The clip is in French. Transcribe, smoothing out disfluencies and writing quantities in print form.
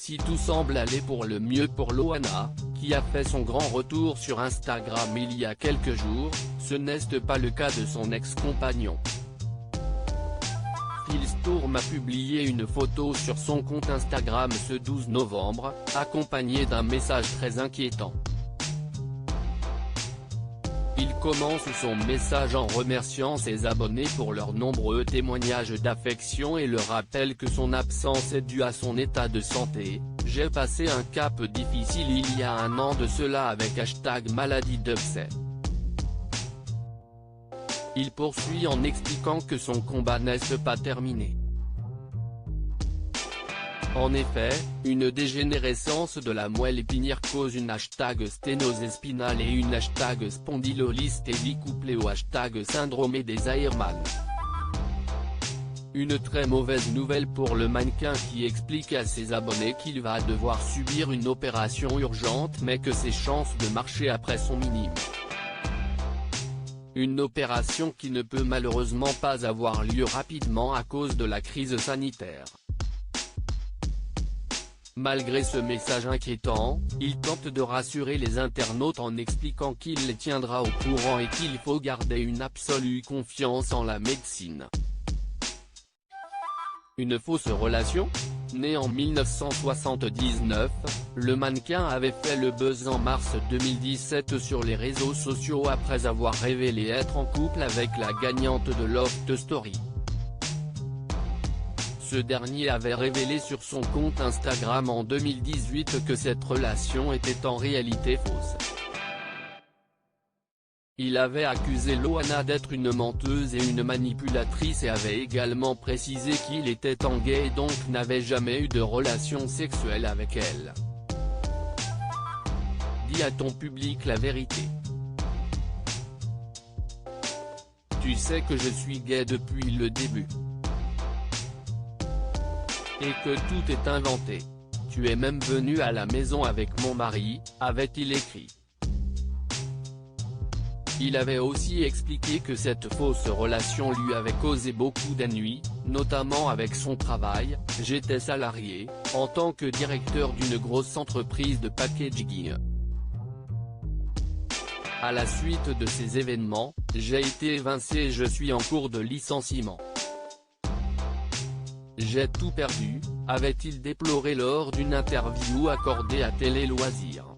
Si tout semble aller pour le mieux pour Loana, qui a fait son grand retour sur Instagram il y a quelques jours, ce n'est pas le cas de son ex-compagnon. Phil Storm a publié une photo sur son compte Instagram ce 12 novembre, accompagnée d'un message très inquiétant. Il commence son message en remerciant ses abonnés pour leurs nombreux témoignages d'affection et le rappelle que son absence est due à son état de santé. J'ai passé un cap difficile il y a un an de cela avec #maladie d'upset. Il poursuit en expliquant que son combat n'est pas terminé. En effet, une dégénérescence de la moelle épinière cause une #sténose spinale et une #spondylolisthésie couplée au #syndrome des Airman. Une très mauvaise nouvelle pour le mannequin qui explique à ses abonnés qu'il va devoir subir une opération urgente mais que ses chances de marcher après sont minimes. Une opération qui ne peut malheureusement pas avoir lieu rapidement à cause de la crise sanitaire. Malgré ce message inquiétant, il tente de rassurer les internautes en expliquant qu'il les tiendra au courant et qu'il faut garder une absolue confiance en la médecine. Une fausse relation ? Né en 1979, le mannequin avait fait le buzz en mars 2017 sur les réseaux sociaux après avoir révélé être en couple avec la gagnante de Love Story. Ce dernier avait révélé sur son compte Instagram en 2018 que cette relation était en réalité fausse. Il avait accusé Loana d'être une menteuse et une manipulatrice et avait également précisé qu'il était en gay et donc n'avait jamais eu de relation sexuelle avec elle. Dis à ton public la vérité. Tu sais que je suis gay depuis le début. Et que tout est inventé. Tu es même venu à la maison avec mon mari, avait-il écrit. Il avait aussi expliqué que cette fausse relation lui avait causé beaucoup d'ennuis, notamment avec son travail. J'étais salarié, en tant que directeur d'une grosse entreprise de packaging. À la suite de ces événements, j'ai été évincé et je suis en cours de licenciement. J'ai tout perdu, avait-il déploré lors d'une interview accordée à Télé Loisirs.